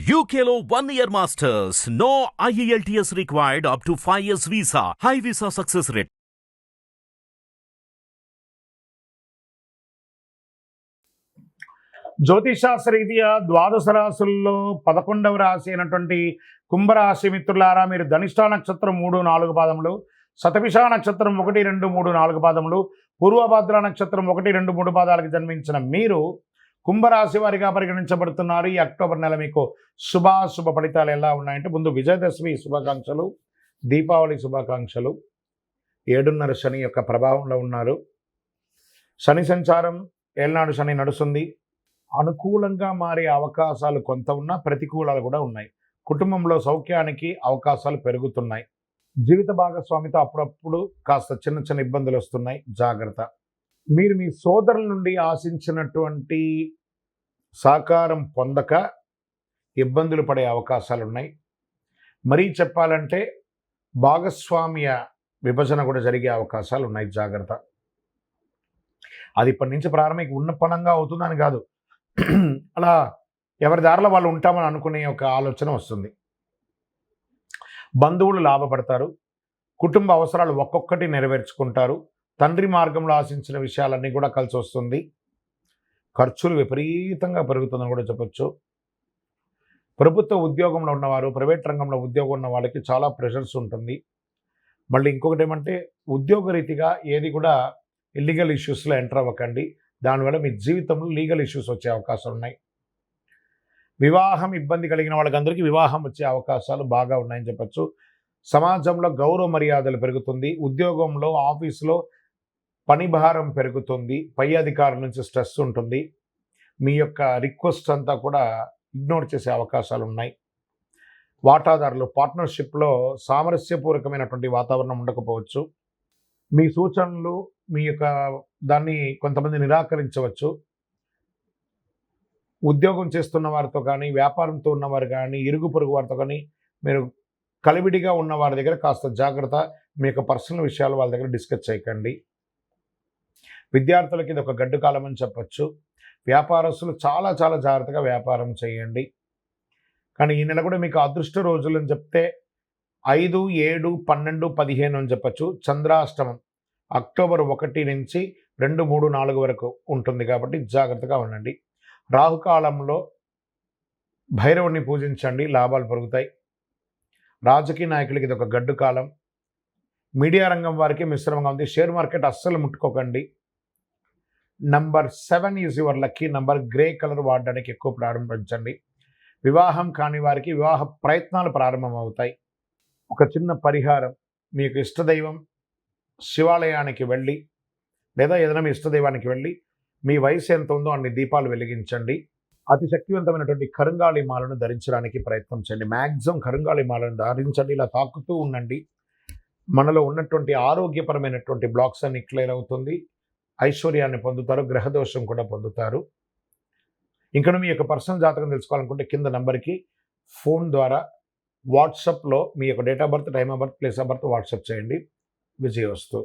UKLO 1 year masters. No IELTS required up to 5 years visa. High visa success rate. జ్యోతిషాస్త్రరీత్యా ద్వాదశ రాశుల్లో 11వ రాశి అయినటువంటి కుంభరాశి మిత్రులారా, మీరు ధనిష్ఠా నక్షత్రం 3, 4 పాదములు, శతభిష నక్షత్రం 1, 2, 3, 4 పాదములు, పూర్వభద్ర నక్షత్రం 1, 2, 3 పాదాలకు జన్మించిన మీరు కుంభరాశి వారిగా పరిగణించబడుతున్నారు. ఈ అక్టోబర్ నెల మీకు శుభ ఫలితాలు ఎలా ఉన్నాయంటే, ముందు విజయదశమి శుభాకాంక్షలు, దీపావళి శుభాకాంక్షలు. 7.5 శని యొక్క ప్రభావంలో ఉన్నారు. శని సంచారం ఏళ్ళనాడు శని నడుస్తుంది. అనుకూలంగా మారే అవకాశాలు కొంత ఉన్నా ప్రతికూలాలు కూడా ఉన్నాయి. కుటుంబంలో సౌఖ్యానికి అవకాశాలు పెరుగుతున్నాయి. జీవిత భాగస్వామితో అప్పుడప్పుడు కాస్త చిన్న ఇబ్బందులు వస్తున్నాయి, జాగ్రత్త. మీరు మీ సోదరుల నుండి ఆశించినటువంటి సహకారం పొందక ఇబ్బందులు పడే అవకాశాలు ఉన్నాయి. మరీ చెప్పాలంటే భాగస్వామ్య విభజన కూడా జరిగే అవకాశాలు ఉన్నాయి, జాగ్రత్త. అది ఇప్పటి నుంచి ప్రారంభం ఉన్నపనంగా అవుతుందని కాదు, అలా ఎవరి దారిలో వాళ్ళు ఉంటామని అనుకునే ఒక ఆలోచన వస్తుంది. బంధువులు లాభపడతారు. కుటుంబ అవసరాలు ఒక్కొక్కటి నెరవేర్చుకుంటారు. తండ్రి మార్గంలో ఆశించిన విషయాలన్నీ కూడా కలిసి వస్తుంది. ఖర్చులు విపరీతంగా పెరుగుతుందని కూడా చెప్పచ్చు. ప్రభుత్వ ఉద్యోగంలో ఉన్నవారు, ప్రైవేట్ రంగంలో ఉద్యోగం ఉన్న వాళ్ళకి చాలా ప్రెషర్స్ ఉంటుంది. మళ్ళీ ఇంకొకటి ఏమంటే, ఉద్యోగరీతిగా ఏది కూడా ఇల్లీగల్ ఇష్యూస్లో ఎంటర్ అవ్వకండి. దానివల్ల మీ జీవితంలో లీగల్ ఇష్యూస్ వచ్చే అవకాశాలు ఉన్నాయి. వివాహం ఇబ్బంది కలిగిన వాళ్ళకందరికీ వివాహం వచ్చే అవకాశాలు బాగా ఉన్నాయని చెప్పచ్చు. సమాజంలో గౌరవ మర్యాదలు పెరుగుతుంది. ఉద్యోగంలో, ఆఫీసులో పని భారం పెరుగుతుంది. పై అధికారుల నుంచి స్ట్రెస్ ఉంటుంది. మీ యొక్క రిక్వెస్ట్ అంతా కూడా ఇగ్నోర్ చేసే అవకాశాలు ఉన్నాయి. వాటాదారులు, పార్ట్నర్షిప్లో సామరస్యపూర్వకమైనటువంటి వాతావరణం ఉండకపోవచ్చు. మీ సూచనలు, మీ యొక్క దాన్ని కొంతమంది నిరాకరించవచ్చు. ఉద్యోగం చేస్తున్న వారితో కానీ, వ్యాపారంతో ఉన్నవారు కానీ, ఇరుగు పొరుగు వారితో కానీ మీరు కలివిడిగా ఉన్న వారి దగ్గర కాస్త జాగ్రత్త. మీ యొక్క పర్సనల్ విషయాలు వాళ్ళ దగ్గర డిస్కస్ చేయకండి. విద్యార్థులకి ఇది ఒక గడ్డు కాలం అని చెప్పచ్చు. వ్యాపారస్తులు చాలా జాగ్రత్తగా వ్యాపారం చేయండి. కానీ ఈ నెల కూడా మీకు అదృష్ట రోజులు అని చెప్తే 5, 7, 12, 15 అని చెప్పచ్చు. చంద్రాష్టమం అక్టోబర్ 1 నుంచి 2, 3, 4 వరకు ఉంటుంది కాబట్టి జాగ్రత్తగా ఉండండి. రాహుకాలంలో భైరవుని పూజించండి, లాభాలు పెరుగుతాయి. రాజకీయ నాయకులకి ఇది ఒక గడ్డు కాలం. మీడియా రంగం వారికి మిశ్రమంగా ఉంది. షేర్ మార్కెట్ అస్సలు ముట్టుకోకండి. Number 7 is your lucky number. Grey colour వాడడానికి ఎక్కువ ప్రారంభించండి. వివాహం కాని వారికి వివాహ ప్రయత్నాలు ప్రారంభమవుతాయి. ఒక చిన్న పరిహారం, మీకు ఇష్టదైవం శివాలయానికి వెళ్ళి లేదా ఏదైనా మీ ఇష్టదైవానికి వెళ్ళి మీ వయసు ఎంత ఉందో అన్ని దీపాలు వెలిగించండి. అతి శక్తివంతమైనటువంటి కరుంగాళి మాలను ధరించడానికి ప్రయత్నం చేయండి. మ్యాక్సిమం కరుంగాళి మాలను ధరించండి. ఇలా తాకుతూ ఉండండి. మనలో ఉన్నటువంటి ఆరోగ్యపరమైనటువంటి బ్లాక్స్ అన్ని క్లియర్ అవుతుంది. ఐశ్వర్యాన్ని పొందుతారు. గ్రహదోషం కూడా పొందుతారు. ఇంకా మీ యొక్క పర్సనల్ జాతకం తెలుసుకోవాలనుకుంటే కింద నంబర్కి ఫోన్ ద్వారా వాట్సాప్లో మీ యొక్క date of birth, time of birth, place of birth WhatsApp చేయండి. విజయోస్తు.